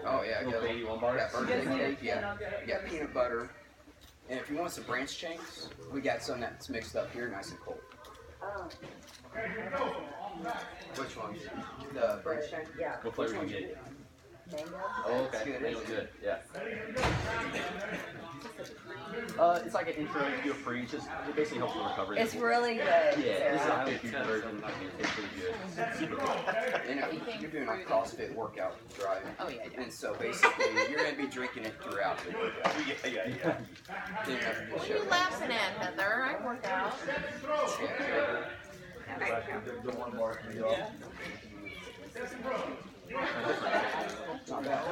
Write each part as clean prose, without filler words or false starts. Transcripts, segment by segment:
Oh yeah, little baby Lombard. Yeah, birthday cake, yeah, peanut butter. And if you want some branch chains, we got some that's mixed up here, nice and cold. Oh. Which one? The branch chain? Yeah. What flavor do you get? Mango? Oh, okay. Good. Mango's good. Yeah. It's like an intro to a free. It basically helps you recover. It's really good. Yeah, it's Sarah. a huge version. It's pretty good. And if you're doing a CrossFit workout driving. Oh yeah. And so basically, you're going to be drinking it throughout the workout. Yeah. What are you laughing at, Heather? I work out. Not bad.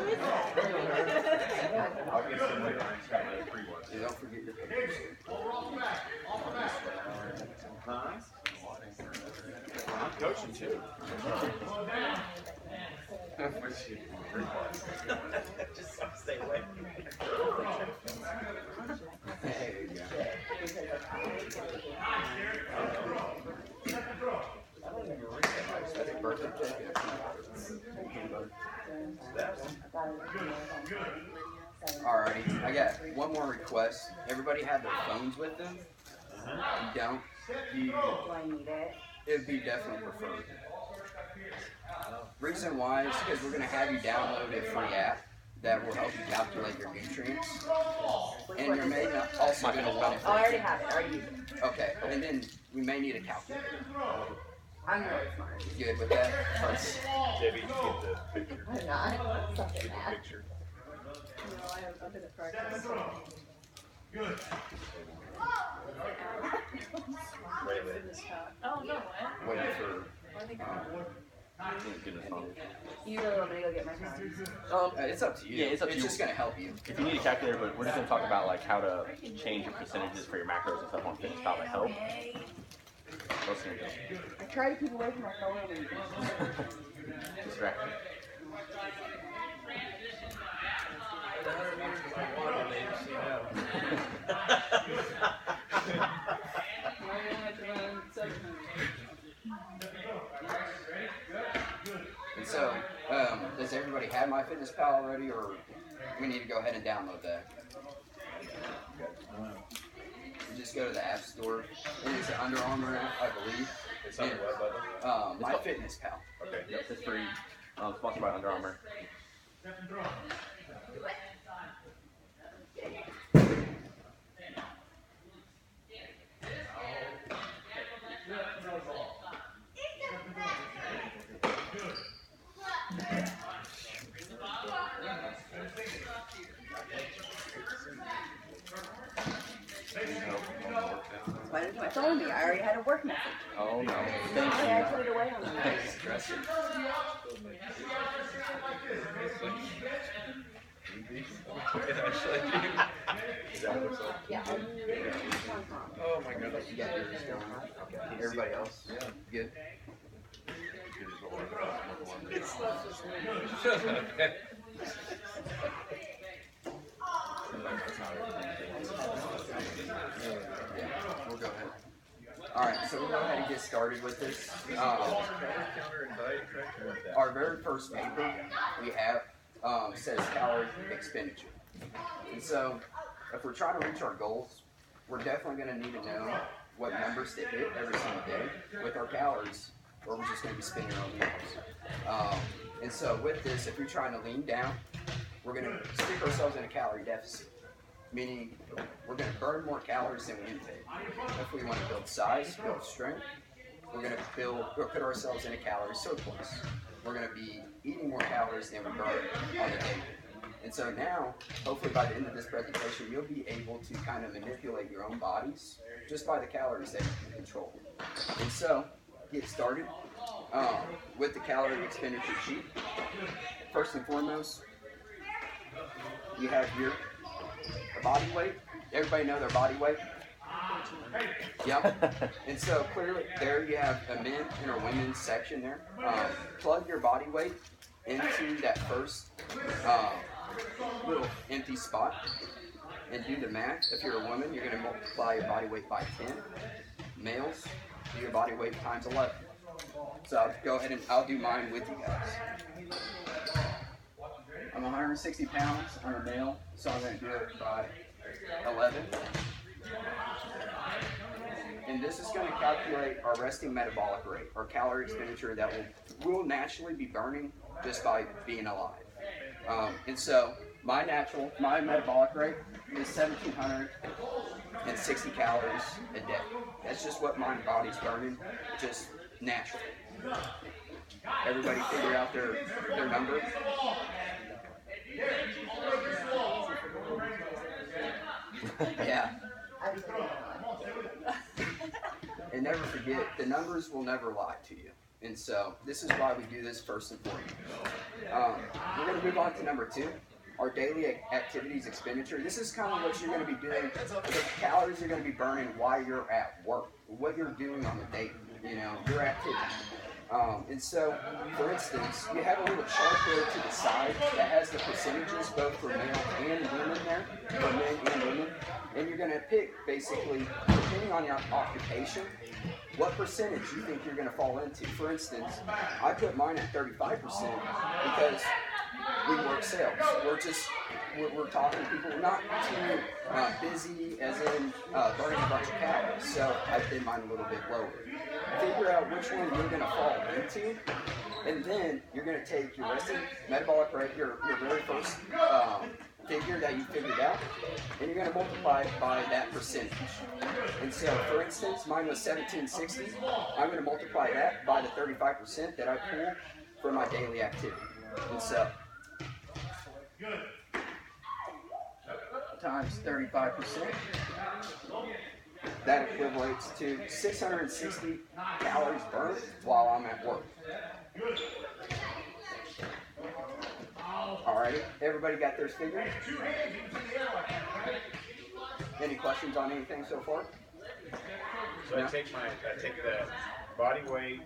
Yeah, don't forget your papers. I'm coaching too. Just stay away. There you go. That's a birthday cake. Alrighty, I got one more request. Everybody have their phones with them. You don't? Do I need it? It would be definitely preferred. Reason why is because we're going to have you download a free app that will help you calculate your nutrients. And you're maybe also going to want it. Oh, I already have it. I already used it. Okay, and then we may need a calculator. I'm really smart. You good with that? Debbie, you get the picture. I'm not. Something Get the that. picture. No, I've been at practice. Good. Fitness talk. Oh, no, what? Waiting for. You really want me to go get my phone? It's up to you. Yeah, it's up to you. It's just going to help you. If you need a calculator, but we're just going to talk about like how to change your percentages for your macros and stuff on Fitness Pal to help. What's going to go? I try to keep away from my phone and Distraction. And so, does everybody have MyFitnessPal already, or we need to go ahead and download that? You just go to the App Store. It is an Under Armour app, I believe. It's on the web button. MyFitnessPal. Okay. Yep, it's free. Sponsored by Under Armour. why didn't my phone be? I already had a work message. Oh no. I put it away on the Stressing. Yeah. Oh my goodness. You got yours going on? Okay. Everybody else? Yeah. Good? Yeah, we'll go ahead. Alright, so we'll go ahead and get started with this. Our very first paper we have says calorie expenditure. And so, if we're trying to reach our goals, we're definitely going to need to know what numbers to hit every single day with our calories, or we're just going to be spinning our wheels. And so with this, if you're trying to lean down, we're going to stick ourselves in a calorie deficit, meaning we're going to burn more calories than we intake. If we want to build size, build strength, we're going to put ourselves in a calorie surplus. We're going to be eating more calories than we burn on the day. And so now, hopefully by the end of this presentation, you'll be able to kind of manipulate your own bodies just by the calories that you can control. And so, get started with the calorie expenditure sheet. First and foremost, you have your body weight. Everybody know their body weight? Yep. And so clearly there you have a men and a women's section there. Plug your body weight into that first little empty spot and do the math. If you're a woman, you're going to multiply your body weight by 10. Males, do your body weight times 11. So I'll go ahead and I'll do mine with you guys. I'm 160 pounds. I'm a male, so I'm going to do it by 11. And this is going to calculate our resting metabolic rate, our calorie expenditure that will naturally be burning just by being alive. And so my metabolic rate is 1,760 calories a day. That's just what my body's burning, just naturally. Everybody figure out their number. Yeah. And never forget, the numbers will never lie to you. And so this is why we do this first and foremost. We're going to move on to number 2, our daily activities expenditure. This is kind of what you're going to be doing. The calories you're going to be burning while you're at work, what you're doing on the day, your activity. And so, for instance, you have a little chart there to the side that has the percentages both for male and women there, for men and women. And you're going to pick, basically, depending on your occupation, what percentage you think you're going to fall into. For instance, I put mine at 35% because we work sales. We're talking to people, not too busy as in burning a bunch of calories. So I did mine a little bit lower. Figure out which one you're going to fall into, and then you're going to take your resting metabolic rate, your very first figure that you figured out, and you're going to multiply it by that percentage. And so, for instance, mine was 1760. I'm going to multiply that by the 35% that I pull for my daily activity. And so, times 35%. That equates to 660 calories burned while I'm at work. Alrighty, everybody got theirs figured? Any questions on anything so far? So I take the body weight.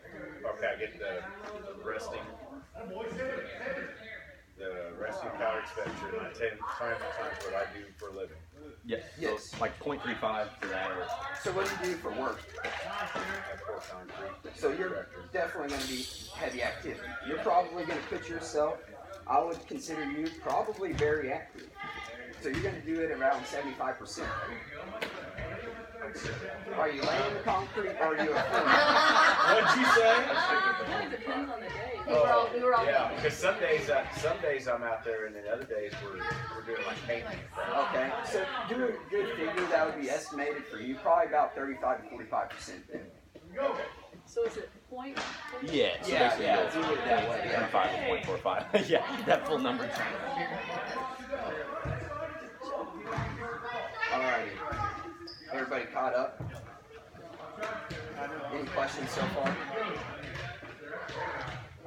Okay, I get the resting calorie expenditure, and I times what I do for a living. Yes. Yes. So like 0.35 for that. Or... So what do you do for work? So you're definitely going to be heavy activity. You're probably going to put yourself, I would consider you probably very active. So you're going to do it around 75%. Are you laying the concrete or are you a firm? What'd you say? It kind of depends on the day. We were all Yeah, because some days I'm out there, and then other days we're doing like painting. Okay, so do a good figure that would be estimated for you, probably about 35 to 45% then. So is it point? Yeah. So Yeah, basically yeah, it's do it that way. Yeah. 0.5 to 0.45. Yeah, that full number. Alrighty. Everybody caught up? Any questions so far?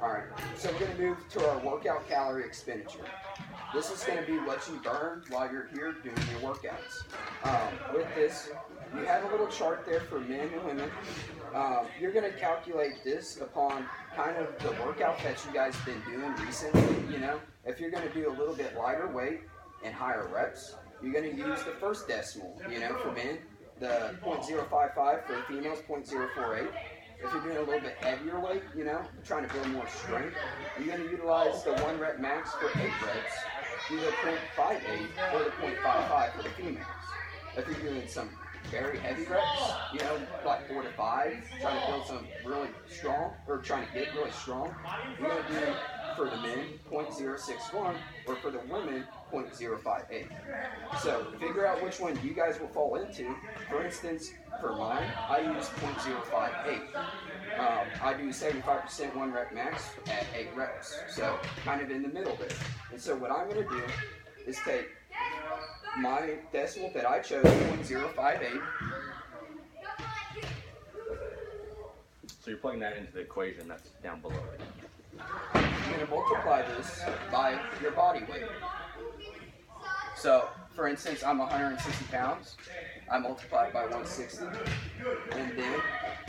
Alright, so we're going to move to our workout calorie expenditure. This is going to be what you burn while you're here doing your workouts. With this, you have a little chart there for men and women. You're going to calculate this upon kind of the workout that you guys have been doing recently. If you're going to do a little bit lighter weight and higher reps, you're going to use the first decimal, for men. The 0.055 for the females, 0.048. If you're doing a little bit heavier weight, trying to build more strength, you're going to utilize the 1 rep max for 8 reps, do the 0.58 or the 0.55 for the females. If you're doing some very heavy reps, like 4 to 5, trying to build some really strong, or trying to get really strong, you're going to do for the men 0.061 or for the women 0.058. So figure out which one you guys will fall into. For instance, for mine, I use 0.058. I do 75% 1 rep max at 8 reps. So kind of in the middle there. And so what I'm going to do is take my decimal that I chose, 0.058. So you're plugging that into the equation that's down below it. You're going to multiply this by your body weight. So, for instance, I'm 160 pounds. I multiply it by 160. And then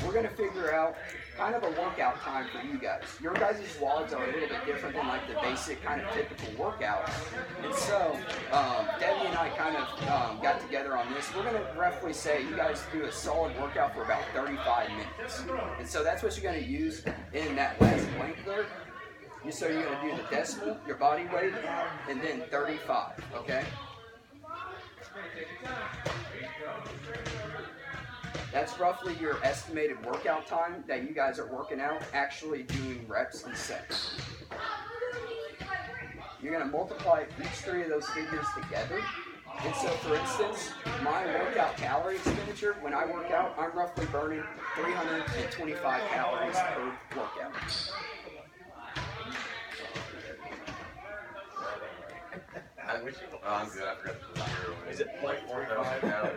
we're going to figure out kind of a workout time for you guys. Your guys' logs are a little bit different than like the basic kind of typical workouts. And so Debbie and I kind of got together on this. We're going to roughly say you guys do a solid workout for about 35 minutes. And so that's what you're going to use in that last blank there. So you're going to do the decimal, your body weight, and then 35, okay? That's roughly your estimated workout time that you guys are working out, actually doing reps and sets. You're going to multiply each three of those figures together. And so, for instance, my workout calorie expenditure, when I work out, I'm roughly burning 325 calories per workout. I'm good. I forgot the zero. Is it 0.45 now?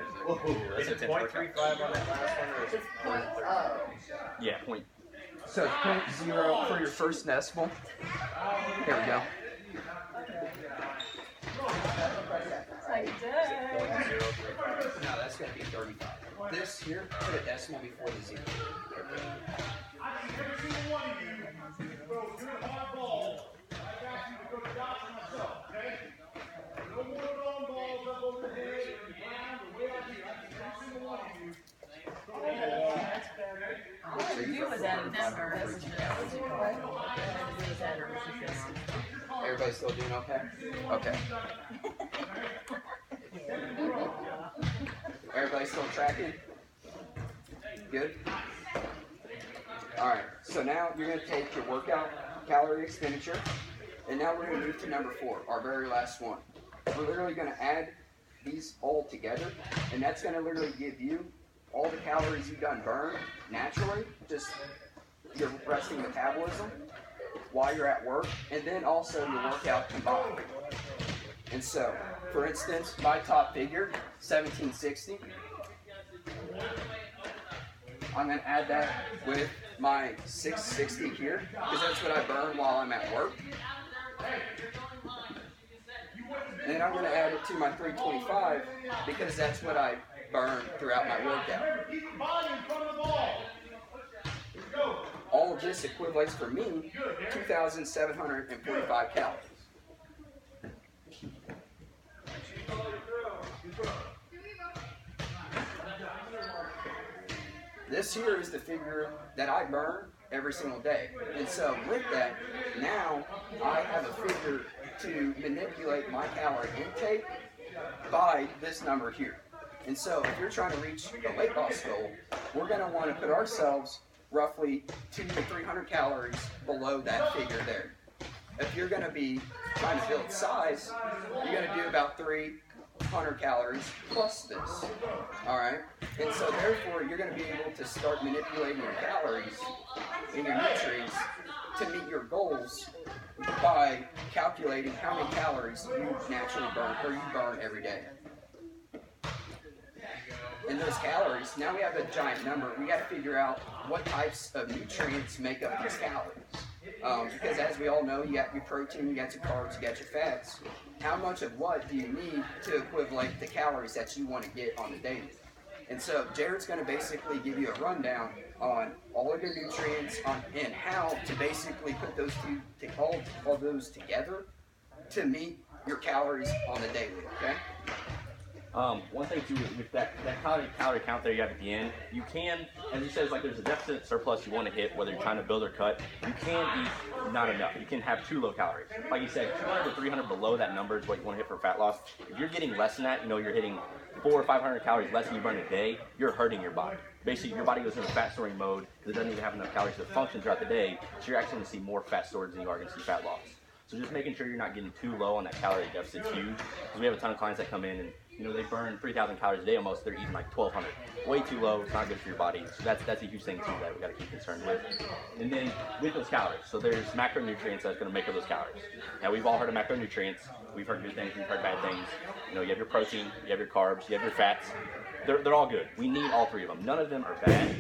Is it 0.35 on that last one? Or is it It's point oh. Yeah, point. So it's 0.0 for your first decimal. Here we go. No, that's going to be 35. This here, put a decimal before the 0. Everybody still doing okay? Okay. Everybody still tracking? Good? Alright, so now you're going to take your workout calorie expenditure, and now we're going to move to number 4, our very last one. We're literally going to add these all together, and that's going to literally give you all the calories you've done burn naturally, just your resting metabolism while you're at work, and then also your workout combined. And so, for instance, my top figure, 1760, I'm going to add that with my 660 here, because that's what I burn while I'm at work. And then I'm going to add it to my 325, because that's what I burn throughout my workout. All of this equates for me 2,745 calories. This here is the figure that I burn every single day. And so with that, now I have a figure to manipulate my calorie intake by this number here. And so if you're trying to reach a weight loss goal, we're going to want to put ourselves roughly 200 to 300 calories below that figure there. If you're going to be trying to build size, you're going to do about 300 calories plus this. Alright? And so therefore, you're going to be able to start manipulating your calories and your nutrients to meet your goals by calculating how many calories you naturally burn or you burn every day. And those calories, now we have a giant number. We got to figure out what types of nutrients make up these calories. Because as we all know, you got your protein, you got your carbs, you got your fats. How much of what do you need to equivalent the calories that you want to get on the daily? And so Jared's going to basically give you a rundown on all of your nutrients and how to basically put those all those together to meet your calories on the daily, okay? One thing too with that calorie count there you have at the end, you can, as he says, like there's a deficit surplus you want to hit, whether you're trying to build or cut, you can eat not enough. You can have too low calories. Like you said, 200 to 300 below that number is what you want to hit for fat loss. If you're getting less than that, you know, you're hitting 400 or 500 calories less than you burn a day, you're hurting your body. Basically, your body goes into fat storing mode because it doesn't even have enough calories to function throughout the day, so you're actually going to see more fat stored than you are going to see fat loss. So just making sure you're not getting too low on that calorie deficit is huge. Because we have a ton of clients that come in and, you know, they burn 3,000 calories a day almost. They're eating like 1,200. Way too low. It's not good for your body. So that's a huge thing too that we got to keep concerned with. And then with those calories, so there's macronutrients that's going to make up those calories. Now we've all heard of macronutrients. We've heard good things. We've heard bad things. You know, you have your protein, you have your carbs, you have your fats. They're all good. We need all three of them. None of them are bad.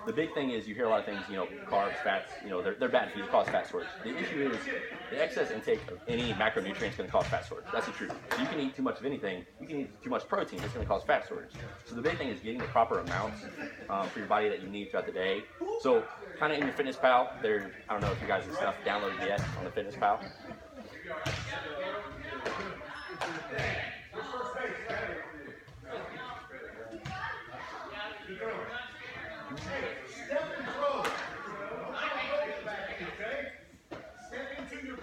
the big thing is you hear a lot of things, carbs, fats, they're bad for you, cause fat storage. The issue is the excess intake of any macronutrient is going to cause fat storage. That's the truth. So you can eat too much of anything. You can eat too much protein. It's going to cause fat storage. So the big thing is getting the proper amounts for your body that you need throughout the day. So kind of in your FitnessPal, I don't know if you guys have stuff downloaded yet on the FitnessPal.